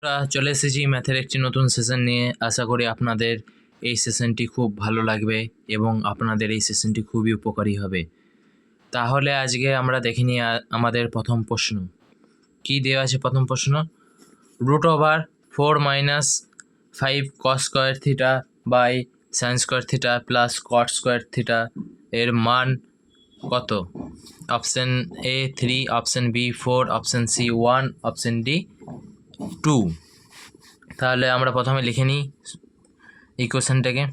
আমরা চলে এসেছি ম্যাথের একটি নতুন সেশন নিয়ে। আশা করি আপনাদের এই সেশনটি খুব ভালো লাগবে এবং আপনাদের এই সেশনটি খুবই উপকারী হবে। তাহলে আজকে আমরা দেখে নিই আমাদের প্রথম প্রশ্ন কি দেওয়া আছে। প্রথম প্রশ্ন, √4 - 5 cos square theta by sine square theta plus cot square theta এর মান কত? Option A 3, option B 4, option C 1, option D 2। তাহলে আমরা প্রথমে লিখে নিই ইকুয়েশনটাকে।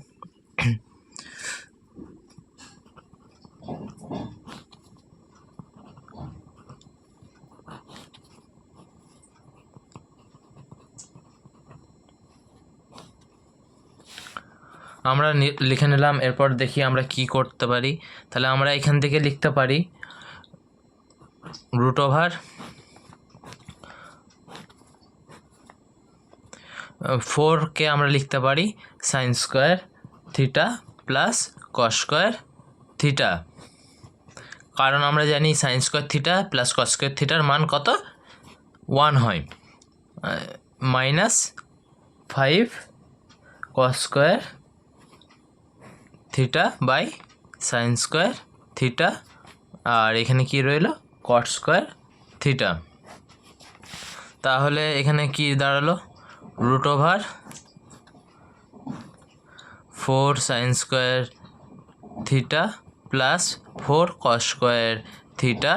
আমরা লিখে নিলাম, এরপর দেখি আমরা কি করতে পারি। তাহলে আমরা এখান থেকে লিখতে পারি √4কে আমরা লিখতে পারি sine square theta plus cos square theta, কারণ আমরা জানি sine square theta plus cos square থিটার মান কত? 1 হয়। -5 cos square theta by sine square theta, আর এখানে কি রইল? Cot square theta. তাহলে এখানে কি দাঁড়ালো? √4 sine square theta plus 4 cos square theta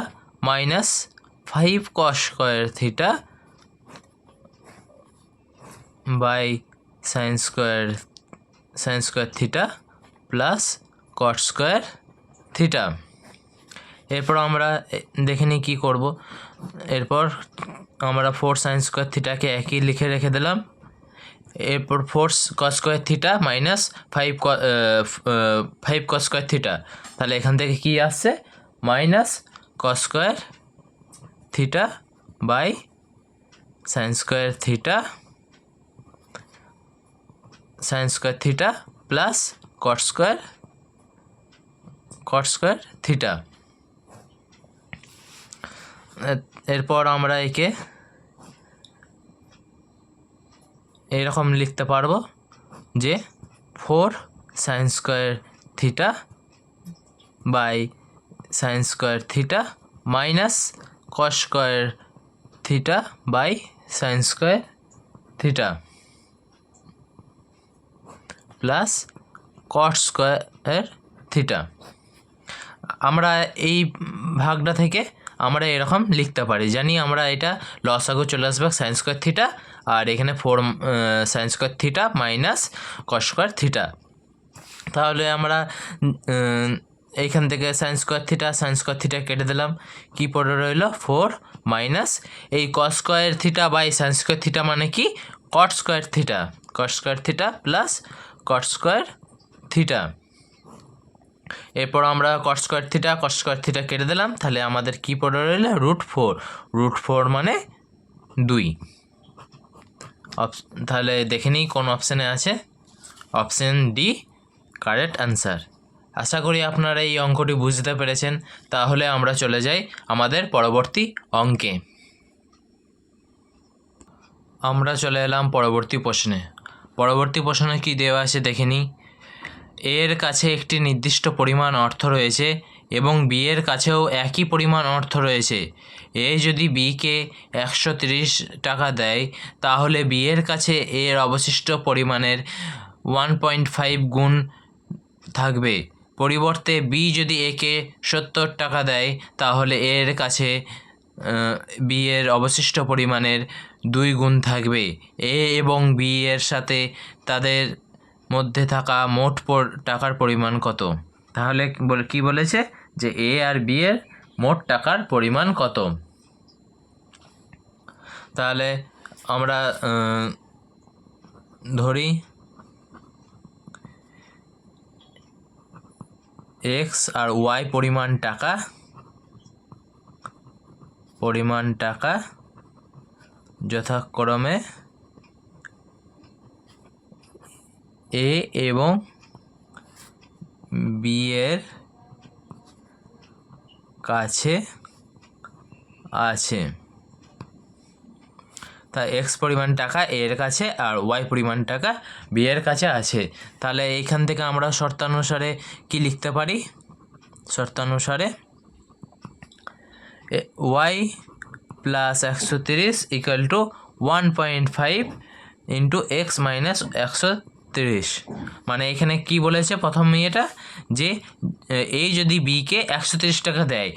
-5 cos square theta by sine square theta plus cot square theta. এরপর আমরা দেখে নিই কী করব। এরপর আমরা 4 সাইন স্কোয়ার থিটাকে একই লিখে রেখে দিলাম। এরপর 4 cos square theta -5 cos square theta, তাহলে এখান থেকে কি আসছে? -cos square theta by sine square theta plus cot square theta. এরপর আমরা একে এরকম লিখতে পারবো যে 4 sine square theta by sine square theta minus cos square theta by sine square theta plus cot square theta. আমরা এই ভাগটা থেকে আমরা এরকম লিখতে পারি, জানি আমরা এটা লসাগু চলে আসবে সাইন স্কোয়ার থিটা, আর এখানে 4 sine square theta minus cos square theta. তাহলে আমরা এইখান থেকে সাইন স্কোয়ার থিটা কেটে দিলাম, কি পড়ে রইল? 4 মাইনাস এই cos square theta by sine square theta মানে কি? Cot square theta plus cot square theta. এরপর আমরা কট স্কোয়ার থিটা কেটে দিলাম, তাহলে আমাদের কি পড়ে রইল? √4 মানে 2। তাহলে দেখে নিই কোন অপশানে আছে। Option D correct answer. আশা করি আপনারা এই অঙ্কটি বুঝতে পেরেছেন। তাহলে আমরা চলে যাই আমাদের পরবর্তী অঙ্কে। আমরা চলে এলাম পরবর্তী প্রশ্নে কি দেওয়া আছে দেখে নিই। এর কাছে একটি নির্দিষ্ট পরিমাণ অর্থ রয়েছে এবং বি এর কাছেও একই পরিমাণ অর্থ রয়েছে। এ যদি বিকে 130 টাকা দেয়, তাহলে বি এর কাছে এর অবশিষ্ট পরিমাণের 1.5 গুণ থাকবে। পরিবর্তে বি যদি একে 70 টাকা দেয়, তাহলে এর কাছে বি এর অবশিষ্ট পরিমাণের 2 গুণ থাকবে। এ এবং বি এর সাথে তাদের মধ্যে থাকা মোট টাকার পরিমাণ কত? তাহলে কি বলেছে যে এ আর বি এর মোট টাকার পরিমাণ কত? তাহলে আমরা ধরি এক্স আর ওয়াই পরিমাণ টাকা যথাক্রমে এ এবং বি এর কাছে আছে। তা এক্স পরিমাণ টাকা এর কাছে আর ওয়াই পরিমাণ টাকা বি এর কাছে আছে। তাহলে এইখান থেকে আমরা শর্তানুসারে কি লিখতে পারি? শর্তানুসারে Y plus 130 equal to 1.5 into X minus 130। মানে এখানে কি বলেছে প্রথম এটা যে এই যদি বিকে 130 টাকা দেয়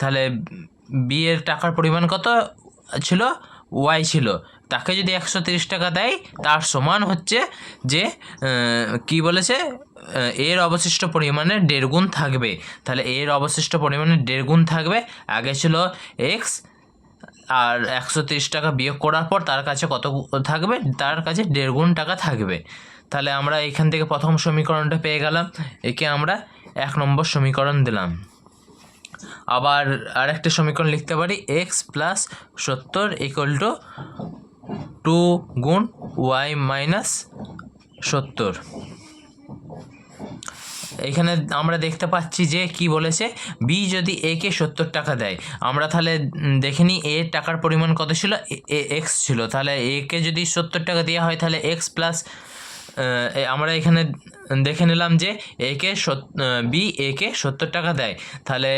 তাহলে বি এর টাকার পরিমাণ কত ছিল? ওয়াই ছিল। তাকে যদি 130 টাকা দেয় তার সমান হচ্ছে যে কি বলেছে এর অবশিষ্ট পরিমাণে 1.5 গুণ থাকবে। তাহলে এর অবশিষ্ট পরিমাণে 1.5 গুণ থাকবে। আগে ছিল এক্স আর 130 টাকা বিয়োগ করার পর তার কাছে কত থাকবে? তার কাছে 1.5 গুণ টাকা থাকবে। তাহলে আমরা এখান থেকে প্রথম সমীকরণটা পেয়ে গেলাম। একে আমরা 1 নম্বর সমীকরণ দিলাম। আবার আরেকটা সমীকরণ লিখতে পারি এক্স প্লাস 70 ইকুয়াল টু 2 গুণ ওয়াই মাইনাস 70। এখানে আমরা দেখতে পাচ্ছি যে কি বলেছে, বি যদি এ কে 70 টাকা দেয়, আমরা তাহলে দেখে নিই এর টাকার পরিমাণ কত ছিল? এক্স ছিল। তাহলে এ কে যদি 70 টাকা দেওয়া হয় তাহলে এক্স প্লাস আমরা এখানে দেখে নিলাম যে বি এ কে 70 টাকা দেয়। তাহলে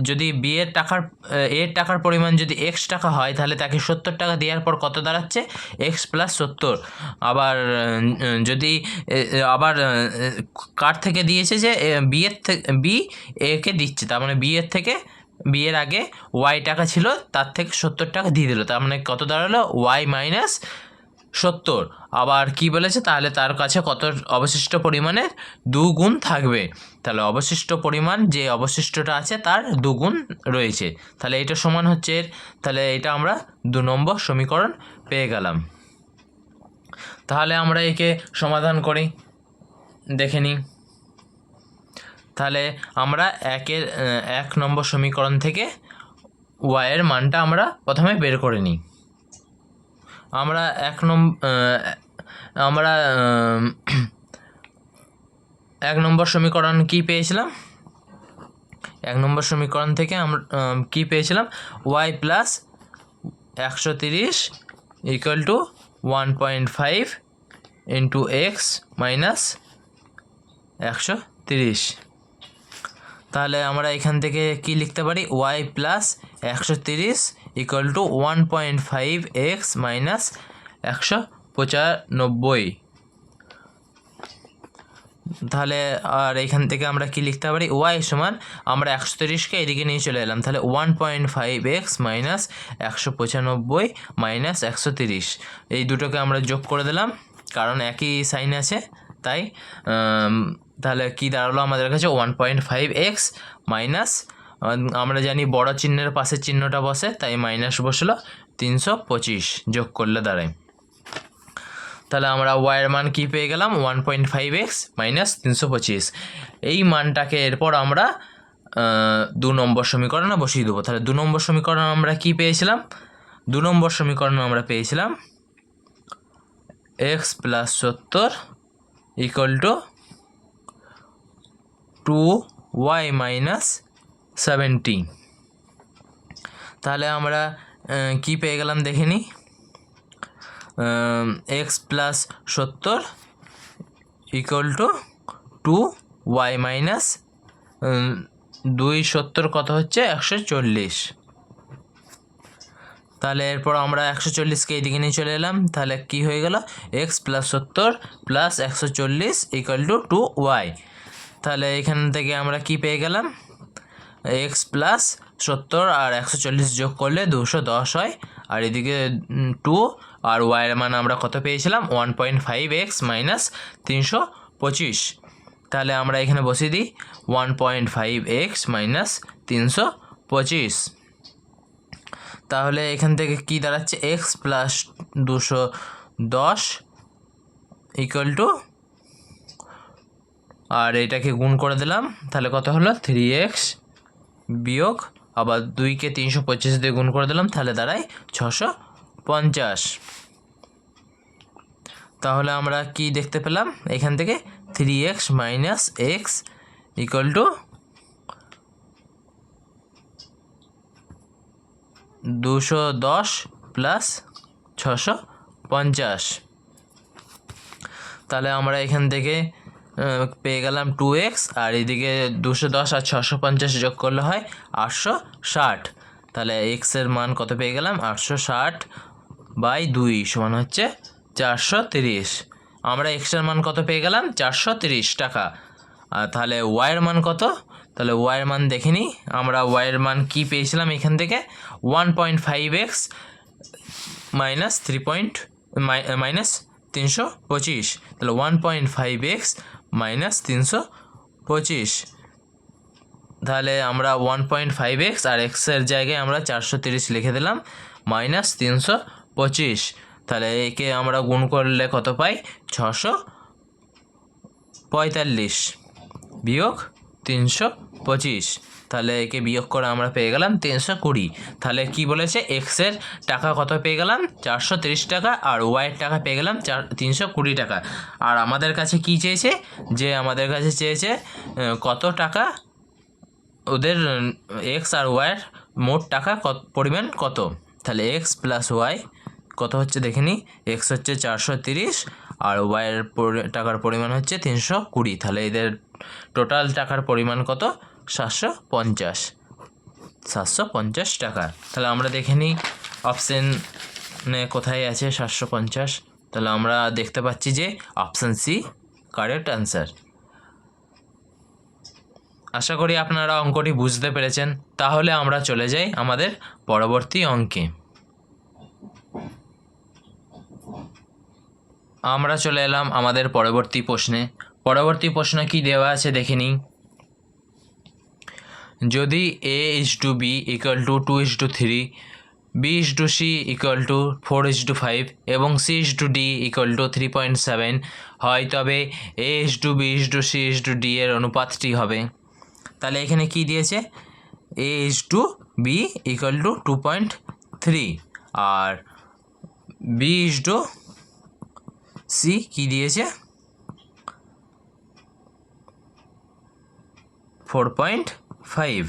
যদি বি এর টাকার পরিমাণ যদি এক্স টাকা হয় তাহলে তাকে 70 টাকা দেওয়ার পর কত দাঁড়াচ্ছে? X plus 70। আবার যদি কার থেকে দিয়েছে যে বি এ কে দিচ্ছে, তার মানে বি এর আগে ওয়াই টাকা ছিল তার থেকে 70 টাকা দিয়ে দিল, তার মানে কত দাঁড়ালো? Y minus 70। আবার কি বলেছে? তাহলে তার কাছে কত অবশিষ্ট পরিমাণের 2 গুণ থাকবে। তাহলে অবশিষ্ট পরিমাণ যে অবশিষ্টটা আছে তার 2 গুণ রয়েছে। তাহলে এটা সমান হচ্ছে তাহলে এটা আমরা 2 নম্বর সমীকরণ পেয়ে গেলাম। তাহলে আমরা একে সমাধান করি, দেখে নিই। তাহলে আমরা 1 নম্বর সমীকরণ থেকে ওয়াইয়ের মানটা আমরা প্রথমে বের করে নিই। আমরা 1 নম্বর সমীকরণ কি পেয়েছিলাম? 1 নম্বর সমীকরণ থেকে আমরা কি পেয়েছিলাম? Y plus 130 equal to 1.5 into X minus 130। তাহলে আমরা এখান থেকে কি লিখতে পারি? Y plus 130 equal to 1.5 X minus 195। তাহলে আর এখান থেকে আমরা কি লিখতে পারি? ওয়াই সমান আমরা 130কে এদিকে নিয়ে চলে এলাম, তাহলে 1.5 এক্স মাইনাস 195 মাইনাস 130। এই দুটোকে আমরা যোগ করে দিলাম কারণ একই সাইন আছে তাই। তাহলে কি দাঁড়ালো আমাদের কাছে? 1.5 এক্স মাইনাস, আমরা জানি বড় চিহ্নের পাশে চিহ্নটা বসে তাই মাইনাস বসলো, 325 যোগ করলে দাঁড়ায়। তাহলে আমরা ওয়াইয়ের মান কি পেয়ে গেলাম? 1.5 এক্স মাইনাস 325। এই মানটাকে এরপর আমরা 2 নম্বর সমীকরণে বসিয়ে দেবো। তাহলে 2 নম্বর সমীকরণ আমরা কি পেয়েছিলাম? 2 নম্বর সমীকরণ আমরা পেয়েছিলাম x plus 70 equal to 2y minus 70। তাহলে আমরা কি পেয়ে গেলাম দেখে নিই। X plus 70 equal to 2y minus 270 কত হচ্ছে? 140। তাহলে এরপর আমরা 140কে এইদিকে নিয়ে চলে এলাম, তাহলে কি হয়ে গেল? X plus 70 plus 140 equal to 2y। তাহলে এখান থেকে আমরা কি পেয়ে গেলাম? এক্স প্লাস 70 আর 140 যোগ করলে 210 হয়, আর এদিকে 2 আর ওয়াইয়ের মান আমরা কত পেয়েছিলাম? 1.5 এক্স মাইনাস 325। তাহলে আমরা এখানে বসিয়ে দিই 1.5 এক্স মাইনাস 325। তাহলে এখান থেকে কি দাঁড়াচ্ছে? এক্স প্লাস 210 ইকুয়াল টু, আর এটাকে গুণ করে দিলাম, তাহলে কত হলো? 3x বিয়োগ আবার 2কে 325 দিয়ে গুণ করে দিলাম, তাহলে দাঁড়ায় 650। তাহলে আমরা কি দেখতে পেলাম এখান থেকে? 3x minus x equal to 210 plus 650। তাহলে আমরা এখান থেকে পেয়ে গেলাম 2x, আর এদিকে 210 আর 650 যোগ করলে হয় 860। তাহলে এক্সের মান কত পেয়ে গেলাম? 860/2 সমান হচ্ছে 430। আমরা এক্সের মান কত পেয়ে গেলাম? 430 টাকা। আর তাহলে ওয়াইয়ের মান কত? তাহলে ওয়াইয়ের মান দেখে নিই। আমরা ওয়াইয়ের মান কি পেয়েছিলাম এখান থেকে? 1.5x minus 325। তাহলে 1.5x মাইনাস 325। তাহলে আমরা 1.5x আর এক্সের জায়গায় আমরা 430 লিখে দিলাম, মাইনাস 325। তাহলে একে আমরা গুণ করলে কত পাই? 645 বিয়োগ 325। তাহলে একে বিয়োগ করে আমরা পেয়ে গেলাম 320। তাহলে কি বলেছে? এক্সের টাকা কত পেয়ে গেলাম? 430 টাকা, আর ওয়াইয়ের টাকা পেয়ে গেলাম 320 টাকা। আর আমাদের কাছে কি চেয়েছে? যে আমাদের কাছে চেয়েছে কত টাকা ওদের এক্স আর ওয়াইয়ের মোট টাকা পরিমাণ কত। তাহলে এক্স প্লাস ওয়াই কত হচ্ছে দেখে নিই। এক্স হচ্ছে 430 আর ওয়াইয়ের টাকার পরিমাণ হচ্ছে 320। তাহলে এদের টোটাল টাকার পরিমাণ কত? 750 টাকা। তাহলে আমরা দেখে নিই অপশানে কোথায় আছে 750। তাহলে আমরা দেখতে পাচ্ছি যে অপশান সি কারেক্ট অ্যান্সার। আশা করি আপনারা অঙ্কটি বুঝতে পেরেছেন। তাহলে আমরা চলে যাই আমাদের পরবর্তী অঙ্কে। আমরা চলে এলাম আমাদের পরবর্তী প্রশ্নে। পরবর্তী প্রশ্ন কি দেওয়া আছে দেখে নিই। যদি a/b = 2:3, b/c = 4:5 এবং c/d = 3.7 হয়, তবে a/b/c/d এর অনুপাতটি হবে। তাহলে এখানে কি দিয়েছে? a/b = 2.3 আর b/c কি দিয়েছে? 4.5।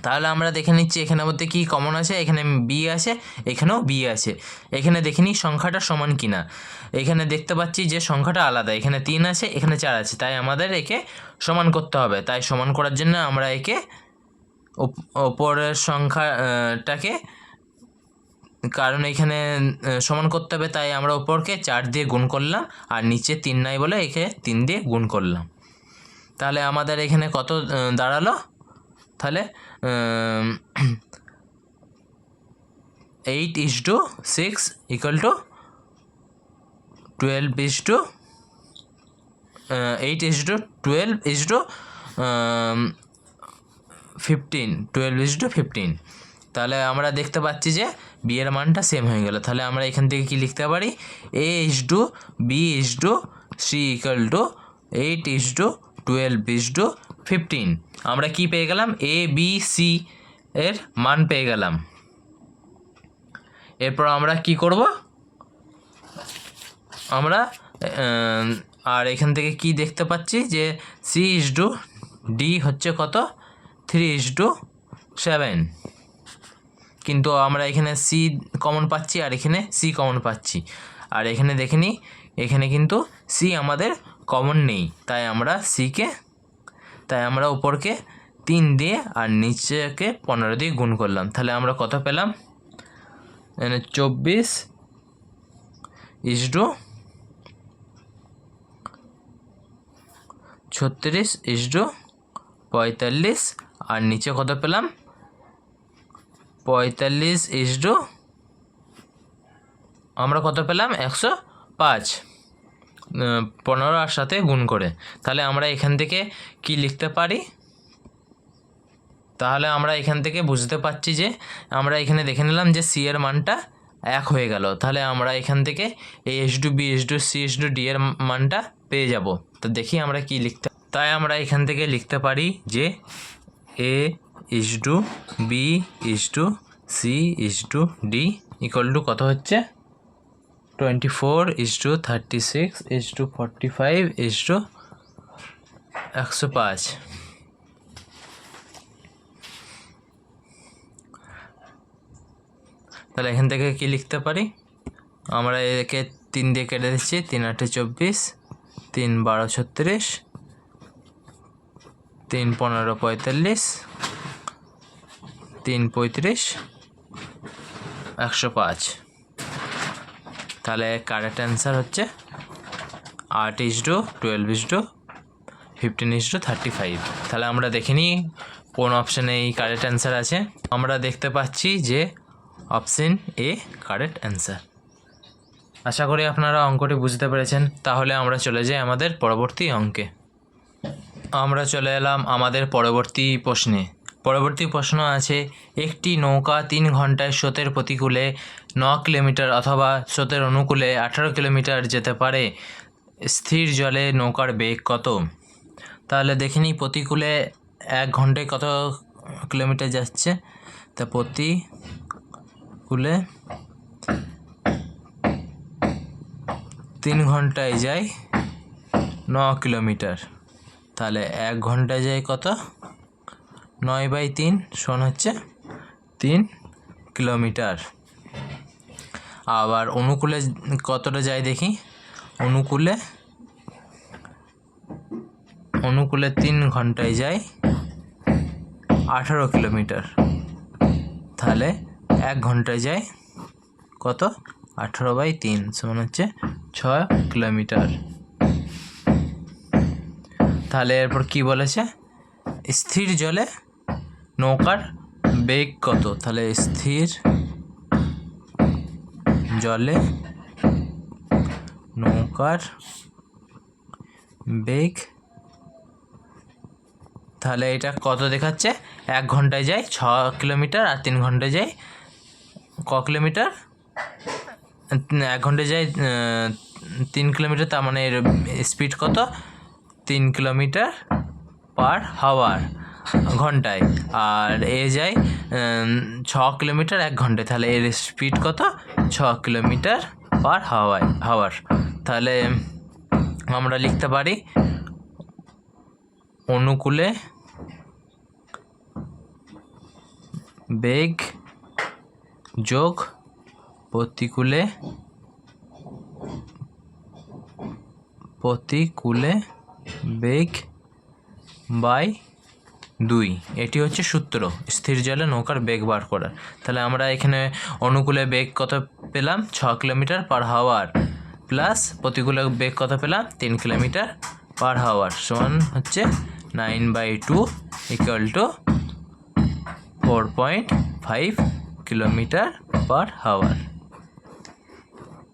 তাহলে আমরা দেখে নিচ্ছি এখানের মধ্যে কি কমন আছে। এখানে বি আছে, এখানেও বি আছে। এখানে দেখে নিই সংখ্যাটা সমান কিনা। এখানে দেখতে পাচ্ছি যে সংখ্যাটা আলাদা, এখানে 3 আছে, এখানে 4 আছে, তাই আমাদের একে সমান করতে হবে। তাই সমান করার জন্য আমরা একে ওপরের সংখ্যাটাকে, কারণ এখানে সমান করতে হবে তাই আমরা ওপরকে 4 দিয়ে গুণ করলাম, আর নিচে 3 নাই বলে একে 3 দিয়ে গুণ করলাম। তাহলে আমাদের এখানে কত দাঁড়ালো? তাহলে 8:6 = 12:15 12:15। তাহলে আমরা দেখতে পাচ্ছি যে বি এর মানটা সেম হয়ে গেল। তাহলে আমরা এখান থেকে কি লিখতে পারি? a/b/c = 8:12:15। আমরা কি পেয়ে গেলাম? a b c এর মান পেয়ে গেলাম। এরপর আমরা কি করব? আমরা আর এখান থেকে কি দেখতে পাচ্ছি যে c/d হচ্ছে কত? 3:7। কিন্তু আমরা এখানে সি কমন পাচ্ছি আর এখানে সি কমন পাচ্ছি। আর এখানে দেখে নিই, এখানে কিন্তু সি আমাদের কমন নেই, তাই আমরা উপরকে 3 দিয়ে আর নিচেকে 15 দিয়ে গুণ করলাম। তাহলে আমরা কত পেলাম? 24:36:45 আর নিচে কত পেলাম? 45 আমরা কত পেলাম? 105 15 আর সাথে গুণ করে। তাহলে আমরা এখান থেকে কি লিখতে পারি? তাহলে আমরা এখান থেকে বুঝতে পারছি যে আমরা এখানে দেখে নিলাম যে সি এর মানটা 1 হয়ে গেল। তাহলে আমরা এখান থেকে a/b/c/d এর মানটা পেয়ে যাব। তো দেখি আমরা কি লিখতে। তাই আমরা এখান থেকে লিখতে পারি যে a/b/c/d কত হচ্ছে? 24:36:45:105। তাহলে এখান থেকে কি লিখতে পারি, আমরা একে 3 দিয়ে কেটে দিচ্ছি। 3 8 24, 3 12 36, 3 15 45, 3 35, 105। তাহলে কারেক্ট অ্যান্সার হচ্ছে 8:12:15:35। তাহলে আমরা দেখে নিই কোন অপশানে এই কারেক্ট অ্যান্সার আছে। আমরা দেখতে পাচ্ছি যে অপশান এ কারেক্ট অ্যান্সার। আশা করি আপনারা অঙ্কটি বুঝতে পেরেছেন। তাহলে আমরা চলে যাই আমাদের পরবর্তী অঙ্কে। আমরা চলে এলাম আমাদের পরবর্তী প্রশ্নে। পরবর্তী প্রশ্ন আছে, একটি নৌকা 3 ঘন্টায় স্রোতের প্রতিকূলে 9 কিলোমিটার অথবা স্রোতের অনুকূলে 18 কিলোমিটার যেতে পারে। স্থির জলে নৌকার বেগ কত? তাহলে দেখে নিই প্রতিকূলে 1 ঘন্টায় কত কিলোমিটার যাচ্ছে। তা প্রতিকূলে 3 ঘন্টায় যায় 9 কিলোমিটার। তাহলে 1 ঘন্টায় যায় কত? 9/3 সমান হচ্ছে 3 কিলোমিটার। আবার অনুকূলে কতটা যায় দেখি। অনুকূলে 3 ঘন্টায় যায় 18 কিলোমিটার। তাহলে 1 ঘন্টায় যায় কত? 18/3 সমান হচ্ছে 6 কিলোমিটার। তাহলে এরপর কি বলেছে, স্থির জলে নৌকার বেগ কত? তাহলে স্থির জলে নৌকার বেগ, তাহলে এটা কত দেখাচ্ছে? 1 ঘন্টায় যায় 6 কিলোমিটার আর 3 ঘন্টায় যায় ক কিলোমিটার? 1 ঘন্টায় যায় 3 কিলোমিটার। তার মানে এর স্পিড কত? 3 কিলোমিটার পার হাওয়ার ঘন্টায়। আর এ যায় 6 কিলোমিটার 1 ঘন্টায়। তাহলে এর স্পিড কত? 6 কিলোমিটার পার হাওয়ার। তাহলে আমরা লিখতে পারি অনুকূলে বেগ যোগ প্রতিকূলে বেগ বাই 2। এটি হচ্ছে সূত্র স্থির জলে নৌকার বেগ বার করার। তাহলে আমরা এখানে অনুকূলে বেগ কত পেলাম? 6 কিলোমিটার পার হাওয়ার, প্লাস প্রতিকূলে বেগ কত পেলাম? 3 কিলোমিটার পার হাওয়ার, সমান হচ্ছে 9/2 = 4.5 কিলোমিটার পার হাওয়ার।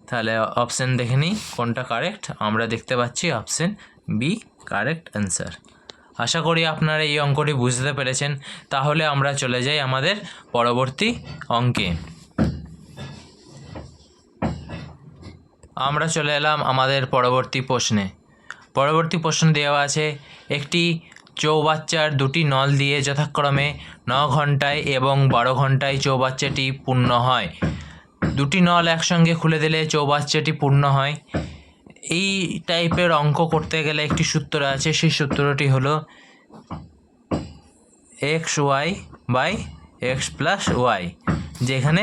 তাহলে অপশান দেখে নিই কোনটা কারেক্ট। আমরা দেখতে পাচ্ছি অপশান বি কারেক্ট অ্যান্সার। আশা করি আপনারা এই অঙ্কটি বুঝতে পেরেছেন। তাহলে আমরা চলে যাই আমাদের পরবর্তী অঙ্কে। আমরা চলে এলাম আমাদের পরবর্তী প্রশ্নে। পরবর্তী প্রশ্ন দেওয়া আছে, একটি চৌবাচ্চার 2টি নল দিয়ে যথাক্রমে 9 ঘন্টায় এবং 12 ঘন্টায় চৌবাচ্চাটি পূর্ণ হয়। 2টি নল একসঙ্গে খুলে দিলে চৌবাচ্চাটি পূর্ণ হয়। এই টাইপের অঙ্ক করতে গেলে একটি সূত্র আছে, সেই সূত্রটি হলো xy/x+y, যেখানে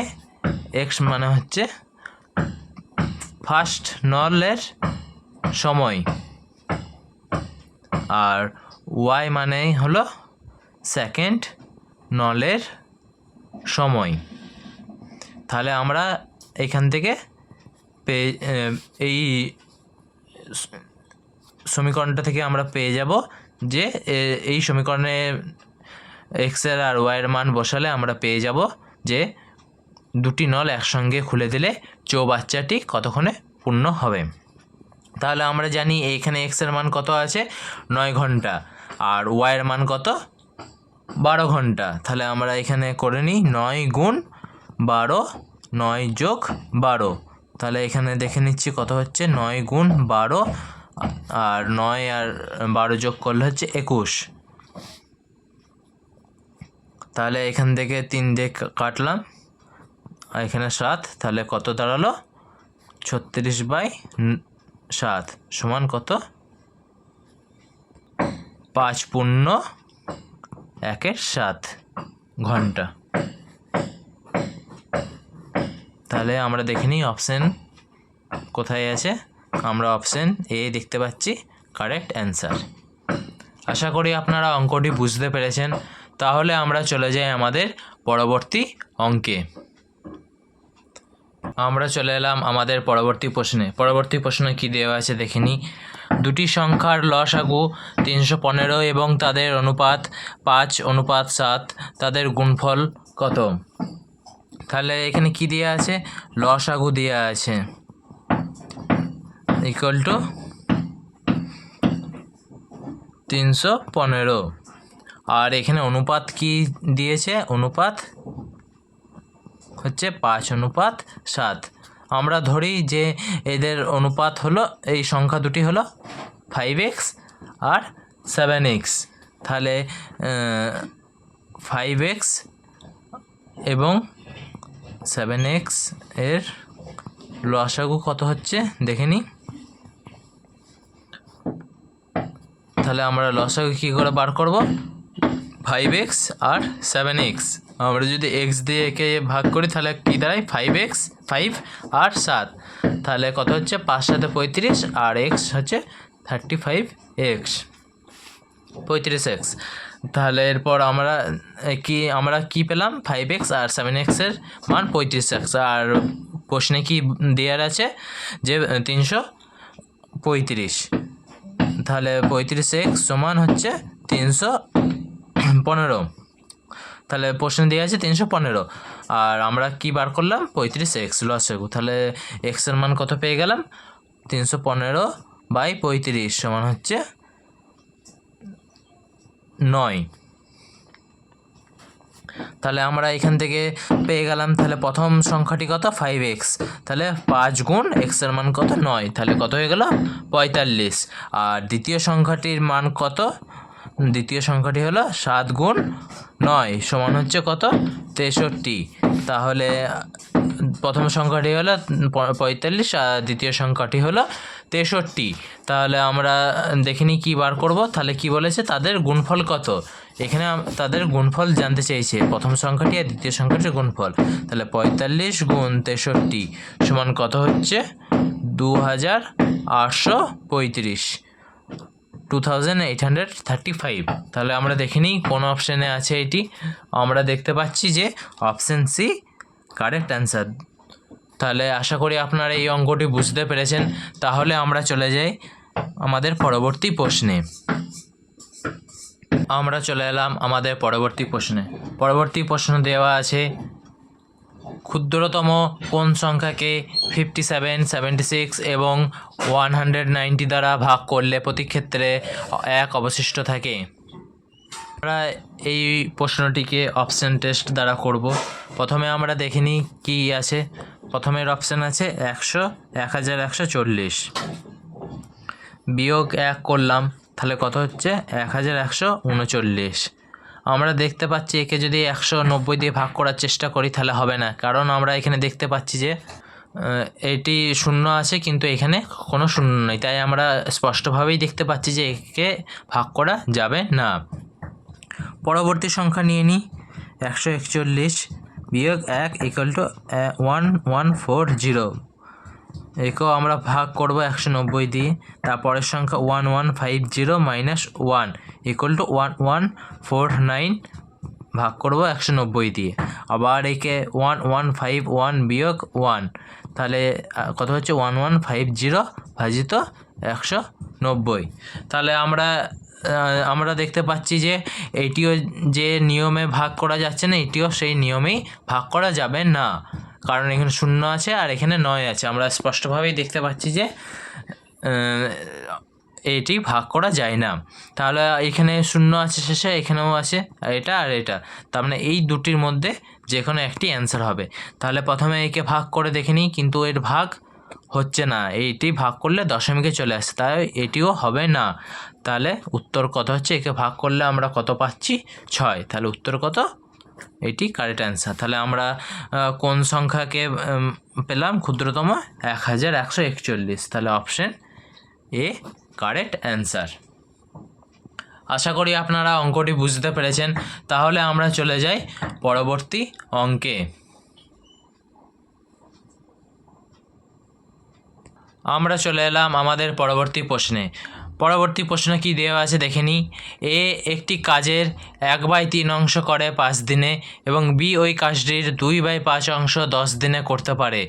x মানে হচ্ছে ফার্স্ট নলের সময় আর y মানে হলো সেকেন্ড নলের সময়। তাহলে আমরা এখান থেকে এই সমীকরণটা থেকে আমরা পেয়ে যাব যে এই সমীকরণে এক্সের আর ওয়াইয়ের মান বসালে আমরা পেয়ে যাব যে 2টি নল একসঙ্গে খুলে দিলে চৌবাচ্চাটি কতক্ষণে পূর্ণ হবে। তাহলে আমরা জানি এইখানে এক্সের মান কত আছে? 9 ঘন্টা, আর ওয়াইয়ের মান কত? 12 ঘন্টা। তাহলে আমরা এখানে করে নিই 9 গুণ 12, 9 যোগ 12। তাহলে এখানে দেখে নিচ্ছি কত হচ্ছে, 9 গুণ 12 আর 9 আর 12 যোগ করলে হচ্ছে 21। তাহলে এখান থেকে 3 দিয়ে কাটলাম আর এখানে 7, তাহলে কত দাঁড়ালো? 36/7 সমান কত? 5×1=7 ঘন্টা। তাহলে আমরা দেখে নিই অপশান কোথায় আছে। আমরা অপশান এ দেখতে পাচ্ছি কারেক্ট অ্যান্সার। আশা করি আপনারা অঙ্কটি বুঝতে পেরেছেন। তাহলে আমরা চলে যাই আমাদের পরবর্তী অঙ্কে। আমরা চলে এলাম আমাদের পরবর্তী প্রশ্নে। পরবর্তী প্রশ্নে কী দেওয়া আছে দেখে নিই। দুটি সংখ্যার লসাগু 315 এবং তাদের অনুপাত 5:7, তাদের গুণফল কত? তাহলে এখানে কি দেওয়া আছে? লসাগু দেওয়া আছে ইকুয়াল টু 315, আর এখানে অনুপাত কি দিয়েছে? অনুপাত হচ্ছে 5:7। আমরা ধরি যে এদের অনুপাত হলো, এই সংখ্যা দুটি হলো 5x আর 7x। তাহলে 5x এবং 7x এর লসাগু কত হচ্ছে দেখে নিই। তাহলে আমরা লসাগু কী করে বার করব? 5x আর 7x। আমরা যদি x দিয়ে একে ভাগ করি তাহলে কী দাঁড়ায়? 5x, 5 আর 7। তাহলে কত হচ্ছে? 5 7 35 আর x হচ্ছে 35x, 35x। তাহলে এরপর আমরা কি পেলাম? 5x আর 7x এর মান 35x। আর প্রশ্নে কি দেওয়ার আছে? যে 335। তাহলে 35x সমান হচ্ছে 315। তাহলে প্রশ্ন দেওয়া আছে 315, আর আমরা কি বার করলাম? 35x লসাগু। তাহলে এক্সের মান কত পেয়ে গেলাম? 315/35 সমান হচ্ছে 9। তাহলে আমরা এখান থেকে পেয়ে গেলাম। তাহলে প্রথম সংখ্যাটি কত? 5x। তাহলে 5 গুণ এক্সের মান কত? 9। তাহলে কত হয়ে গেল? 45। আর দ্বিতীয় সংখ্যাটির মান কত? দ্বিতীয় সংখ্যাটি হলো 7 গুণ 9 সমান হচ্ছে কত? 63। তাহলে প্রথম সংখ্যাটি হলো 45 আর দ্বিতীয় সংখ্যাটি হলো 63। তাহলে আমরা দেখিনি কি বার করব। তাহলে কি বলেছে? তাদের গুণফল কত? এখানে তাদের গুণফল জানতে চেয়েছে, প্রথম সংখ্যাটি আর দ্বিতীয় সংখ্যাটির গুণফল। তাহলে 45 গুণ 63 সমান কত হচ্ছে? 2835, 2835। তাহলে আমরা দেখে নিই কোন অপশানে আছে এটি। আমরা দেখতে পাচ্ছি যে অপশান সি কারেক্ট অ্যান্সার। তাহলে আশা করি আপনারা এই অঙ্কটি বুঝতে পেরেছেন। তাহলে আমরা চলে যাই আমাদের পরবর্তী প্রশ্নে। আমরা চলে এলাম আমাদের পরবর্তী প্রশ্নে। পরবর্তী প্রশ্ন দেওয়া আছে, ক্ষুদ্রতম কোন সংখ্যাকে 57, 76 এবং 190 দ্বারা ভাগ করলে প্রতি ক্ষেত্রে 1 অবশিষ্ট থাকে? আমরা এই প্রশ্নটিকে অপশান টেস্ট দ্বারা করব। প্রথমে আমরা দেখে নিই কী আছে। প্রথমের অপশান আছে 100, 1140 বিয়োগ 1 করলাম, তাহলে কত হচ্ছে? 1139। আমরা দেখতে পাচ্ছি একে যদি 190 দিয়ে ভাগ করার চেষ্টা করি তাহলে হবে না, কারণ আমরা এখানে দেখতে পাচ্ছি যে এটি শূন্য আছে কিন্তু এখানে কোনো শূন্য নেই। তাই আমরা স্পষ্টভাবেই দেখতে পাচ্ছি যে একে ভাগ করা যাবে না। পরবর্তী সংখ্যা নিয়ে নিই। 141 বিয়োগ 1 ইকুয়াল টু 1140। একেও আমরা ভাগ করব 190 দিয়ে। তারপরের সংখ্যা 1150 মাইনাস 1 ইকুয়াল টু 1149 ভাগ করব 190 দিয়ে। আবার একে 1151 বিয়োগ 1, তাহলে কত হচ্ছে? 1150 ভাজিত 190। তাহলে আমরা দেখতে পাচ্ছি যে এটিও যে নিয়মে ভাগ করা যাচ্ছে না, এটিও সেই নিয়মেই ভাগ করা যাবে না, কারণ এখানে শূন্য আছে আর এখানে 9 আছে। আমরা স্পষ্টভাবেই দেখতে পাচ্ছি যে এটি ভাগ করা যায় না। তাহলে এখানে শূন্য আছে শেষে, এখানেও আছে এটা আর এটা, তার মানে এই দুটির মধ্যে যে কোনো একটি অ্যান্সার হবে। তাহলে প্রথমে একে ভাগ করে দেখে নিই, কিন্তু এর ভাগ হচ্ছে না। এইটি ভাগ করলে দশমিকে চলে আসে, তাই এটিও হবে না। তাহলে উত্তর কত হচ্ছে? একে ভাগ করলে আমরা কত পাচ্ছি? 6। তাহলে উত্তর কত? এটি কারেক্ট অ্যান্সার। তাহলে আমরা কোন সংখ্যাকে পেলাম? ক্ষুদ্রতম 1141। তাহলে অপশান এ কারেক্ট অ্যান্সার। আশা করি আপনারা অঙ্কটি বুঝতে পেরেছেন। তাহলে আমরা চলে যাই পরবর্তী অঙ্কে। আমরা চলে এলাম আমাদের পরবর্তী প্রশ্নে। পরবর্তী প্রশ্ন কি দেওয়া আছে দেখে নিই। এ একটি কাজের 1/3 অংশ করে 5 দিনে এবং বি ওই কাজটির 2/5 অংশ 10 দিনে করতে পারে।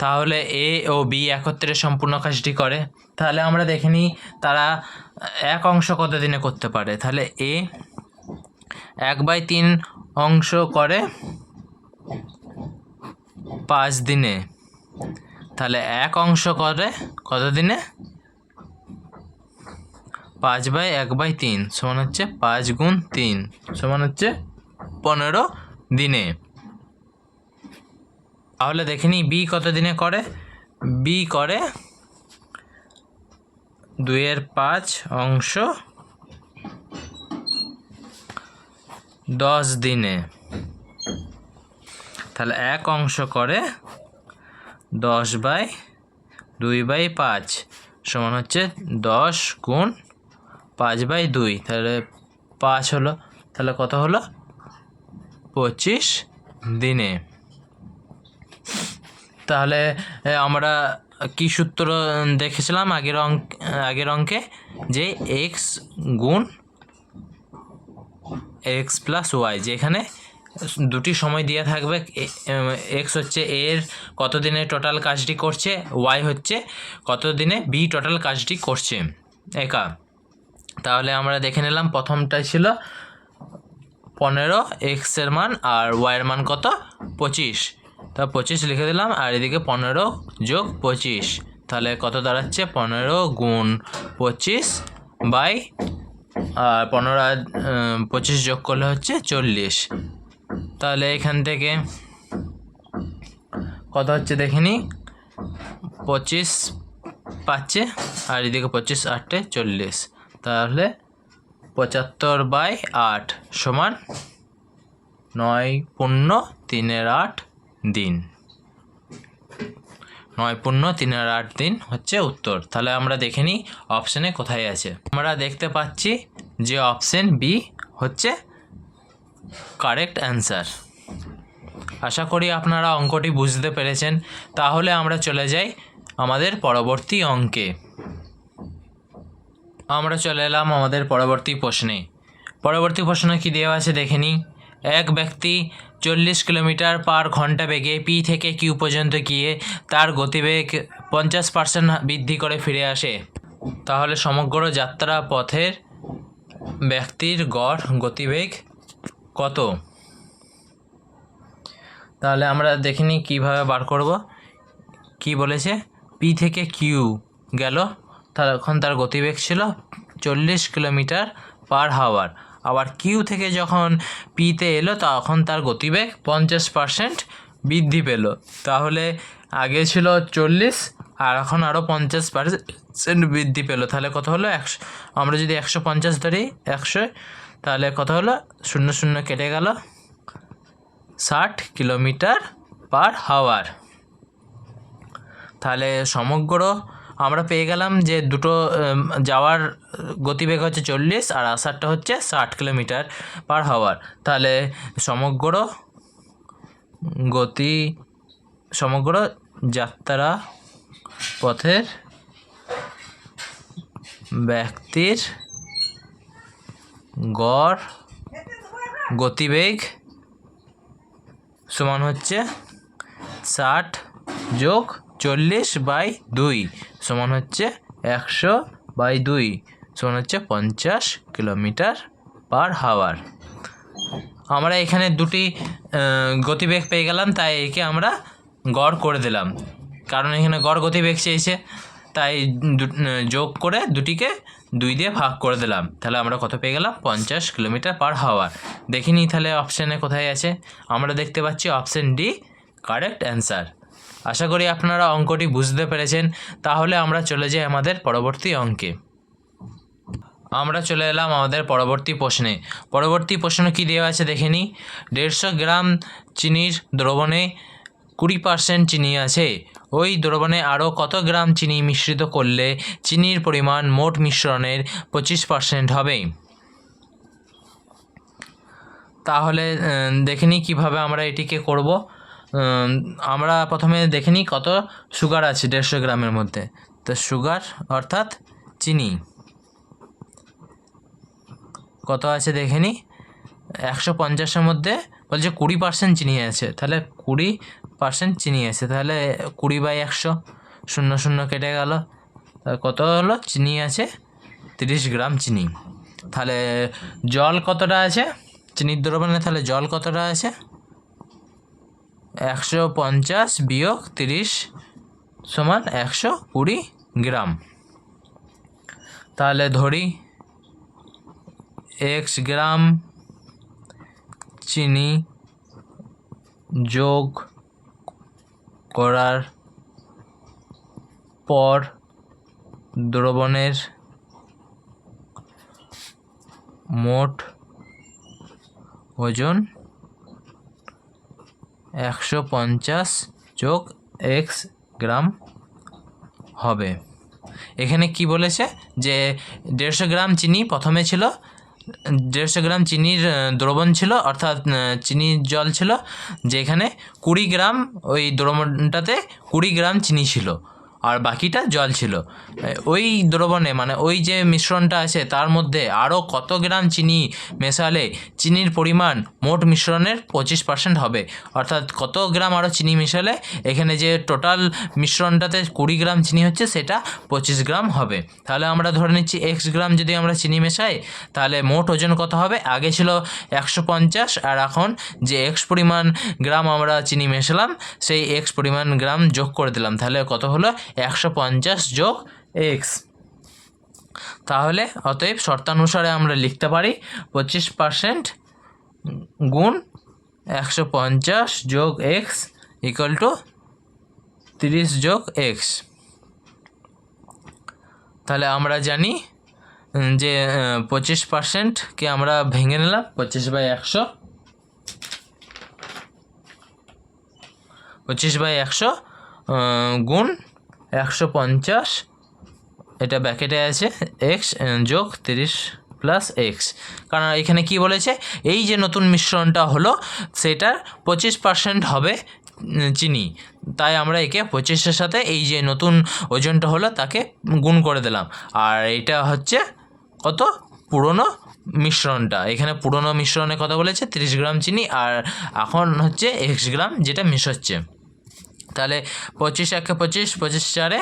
তাহলে এ ও বি একত্রে সম্পূর্ণ কাজটি করে। তাহলে আমরা দেখে নিই তারা এক অংশ কত দিনে করতে পারে। তাহলে এ 1/3 অংশ করে 5 দিনে, তাহলে এক অংশ করে কত দিনে? 5/1/3 সমান হচ্ছে 5 গুণ 3 সমান হচ্ছে 15 দিনে। তাহলে দেখে নিই বি কত দিনে করে। বি করে 2/5 অংশ 10 দিনে। তাহলে এক অংশ করে 10/2/5 সমান হচ্ছে 10 গুণ 5/2, তাহলে 5 হলো। তাহলে কত হলো? 25 দিনে। তাহলে আমরা কি সূত্র দেখেছিলাম আগের অঙ্কে, যে এক্স গুণ এক্স প্লাস ওয়াই, যেখানে দুটি সময় দেওয়া থাকবে। এক্স হচ্ছে এর কত দিনে টোটাল কাজটি করছে, ওয়াই হচ্ছে কত দিনে বি টোটাল কাজটি করছে একা। তাহলে আমরা দেখে নিলাম প্রথমটাই ছিল 15 এক্সের মান আর ওয়াইয়ের মান কত 25, তা 25 লিখে দিলাম আর এদিকে 15 যোগ 25, তাহলে কত দাঁড়াচ্ছে 15 গুণ 25 বাই আর 15 আর 25 যোগ করলে হচ্ছে 40। তাহলে এখান থেকে কত হচ্ছে দেখে নিই। 25 পাচ্ছে আর এদিকে 25 8 40, তাহলে 75/8 সমান 9×3=8 দিন। 9×3=8 দিন হচ্ছে উত্তর। তাহলে আমরা দেখে নিই অপশানে কোথায় আছে। আমরা দেখতে পাচ্ছি যে অপশান বি হচ্ছে কারেক্ট অ্যান্সার। আশা করি আপনারা অঙ্কটি বুঝতে পেরেছেন। তাহলে আমরা চলে যাই আমাদের পরবর্তী অঙ্কে। আমরা চলে এলাম আমাদের পরবর্তী প্রশ্নে। পরবর্তী প্রশ্ন কি দেওয়া আছে দেখে নিই। এক ব্যক্তি 40 কিলোমিটার/ঘন্টা বেগে পি থেকে কিউ পর্যন্ত গিয়ে তার গতিবেগ 50% বৃদ্ধি করে ফিরে আসে। তাহলে সমগ্র যাত্রা পথের ব্যক্তির গড় গতিবেগ কত? তাহলে আমরা দেখে নিই কীভাবে বার করব। কি বলেছে, পি থেকে কিউ গেল, তখন তার গতিবেগ ছিল 40 কিলোমিটার/আওয়ার। আবার কিউ থেকে যখন পিতে এলো তখন তার গতিবেগ 50% বৃদ্ধি পেল। তাহলে আগে ছিল 40 আর এখন আরও 50% বৃদ্ধি পেল। তাহলে কত হলো? 100। আমরা যদি 150 ধরি 100, তাহলে কত হলো? 0 0 কেটে গেল, 60 কিলোমিটার/আওয়ার। তাহলে সমগ্র আমরা পেয়ে গেলাম যে দুটো যাওয়ার গতিবেগ হচ্ছে 40 আর আসারটা হচ্ছে 60 কিলোমিটার/আওয়ার। তাহলে সমগ্র যাত্রা পথের ব্যক্তির গড় গতিবেগ সমান হচ্ছে 60 যোগ 40/2 সমান হচ্ছে 100/2 সমান হচ্ছে 50 কিলোমিটার/আওয়ার। আমরা এখানে দুটি গতিবেগ পেয়ে গেলাম, তাই একে আমরা গড় করে দিলাম, কারণ এখানে গড় গতিবেগ চেয়েছে, তাই যোগ করে দুটিকে 2 দিয়ে ভাগ করে দিলাম। তাহলে আমরা কত পেয়ে গেলাম? 50 কিলোমিটার/আওয়ার। দেখি নিই তাহলে অপশানে কোথায় আছে। আমরা দেখতে পাচ্ছি অপশান ডি কারেক্ট অ্যান্সার। আশা করি আপনারা অঙ্কটি বুঝতে পেরেছেন। তাহলে আমরা চলে যাই আমাদের পরবর্তী অঙ্কে। আমরা চলে এলাম আমাদের পরবর্তী প্রশ্নে। পরবর্তী প্রশ্ন কি দেওয়া আছে দেখে নিই। 150 গ্রাম চিনির দ্রবণে 20% চিনি আছে। ওই দ্রবণে আরও কত গ্রাম চিনি মিশ্রিত করলে চিনির পরিমাণ মোট মিশ্রণের 25% হবে? তাহলে দেখে নিই কীভাবে আমরা এটিকে করব। আমরা প্রথমে দেখে নিই কত সুগার আছে 150 গ্রামের মধ্যে। তো সুগার অর্থাৎ চিনি কত আছে দেখে নিই। 150-এর মধ্যে বলছে 20% চিনি আছে, তাহলে 20% চিনি আছে, তাহলে 20/100, 0 কেটে গেল, কত হলো? চিনি আছে 30 গ্রাম চিনি। তাহলে জল কতটা আছে চিনির দ্রবণে? তাহলে জল কতটা আছে? 150 বিয়োগ 30 সমান 120 গ্রাম। তাহলে ধরি x গ্রাম চিনি যোগ করার পর দ্রবণের মোট ওজন 150 যোগ x গ্রাম হবে। এখানে কি বলেছে যে 150 গ্রাম চিনি প্রথমে ছিল, 150 গ্রাম চিনির দ্রবণ ছিল, অর্থাৎ চিনির জল ছিল, যেখানে 20 গ্রাম ওই দ্রবণটাতে 20 গ্রাম চিনি ছিল আর বাকিটা জল ছিল। ওই দ্রবণে মানে ওই যে মিশ্রণটা আছে তার মধ্যে আরও কত গ্রাম চিনি মেশালে চিনির পরিমাণ মোট মিশ্রণের 25% হবে, অর্থাৎ কত গ্রাম আরও চিনি মেশালে এখানে যে টোটাল মিশ্রণটাতে 20 গ্রাম চিনি হচ্ছে সেটা 25 গ্রাম হবে। তাহলে আমরা ধরে নিচ্ছি x গ্রাম যদি আমরা চিনি মেশাই তাহলে মোট ওজন কত হবে? আগে ছিল 150 আর এখন যে x পরিমাণ গ্রাম আমরা চিনি মেশালাম সেই x পরিমাণ গ্রাম যোগ করে দিলাম, তাহলে কত হলো? 150 যোগ x। তাহলে অতএব শর্তানুসারে আমরা লিখতে পারি 25% গুণ 150 যোগ x ইকুয়াল টু 30 যোগ x। তাহলে আমরা জানি যে 25%কে আমরা ভেঙে নিলাম 25/100, 25/100 গুণ 150, এটা ব্র্যাকেটে আছে x যোগ 30 প্লাস x। কারণ এখানে কি বলেছে, এই যে নতুন মিশ্রণটা হলো সেটার 25% হবে চিনি, তাই আমরা একে 25-এর সাথে এই যে নতুন ওজনটা হলো তাকে গুণ করে দিলাম। আর এটা হচ্ছে কত? পুরনো মিশ্রণটা। এখানে পুরনো মিশ্রণে কথা বলেছে 30 গ্রাম চিনি, আর এখন হচ্ছে x গ্রাম যেটা মিশাচ্ছে। তাহলে 25 একে 25, 25 4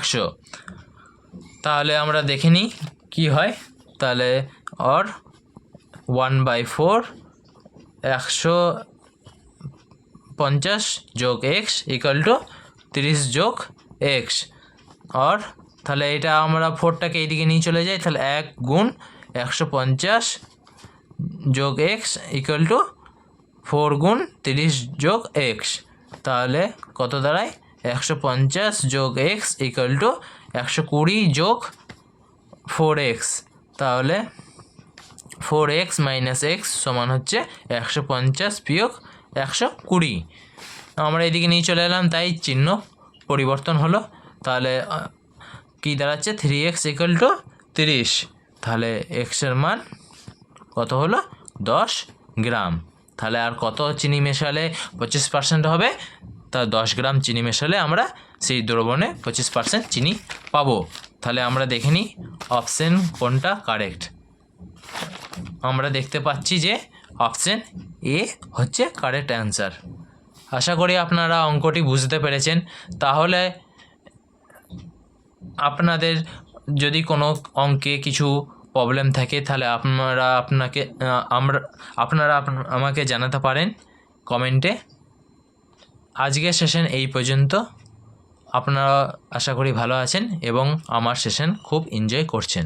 100। তাহলে আমরা দেখে নিই কী হয়। তাহলে और 1/4 150 যোগ x ইকুয়াল টু 30 যোগ x। और তাহলে এটা আমরা 4টাকে এইদিকে নিয়ে চলে যাই, তাহলে 1 গুণ 150 যোগ x ইকুয়াল টু 4 গুণ 30 যোগ x। তাহলে কত দাঁড়ায়? 150 যোগ x ইকুয়াল টু 120 যোগ 4x। তাহলে 4x মাইনাস x সমান হচ্ছে 150 বিয়োগ 120। আমরা এদিকে নিয়ে চলে এলাম তাই চিহ্ন পরিবর্তন হলো। তাহলে কী দাঁড়াচ্ছে? 3x equal to 30। তাহলে এক্সের মান কত হলো? 10 গ্রাম। তাহলে আর কত চিনি মেশালে 25% হবে? তা 10 গ্রাম চিনি মেশালে আমরা সেই দ্রবণে 25% চিনি পাবো। তাহলে আমরা দেখে নিই অপশন কোনটা কারেক্ট। আমরা দেখতে পাচ্ছি যে অপশন এ হচ্ছে কারেক্ট অ্যান্সার। আশা করি আপনারা অঙ্কটি বুঝতে পেরেছেন। তাহলে আপনাদের যদি কোনো অঙ্কে কিছু প্রবলেম থাকে তাহলে আপনারা আমাকে জানাতে পারেন কমেন্টে। আজকের সেশন এই পর্যন্ত। আপনারা আশা করি ভালো আছেন এবং আমার সেশন খুব এনজয় করছেন।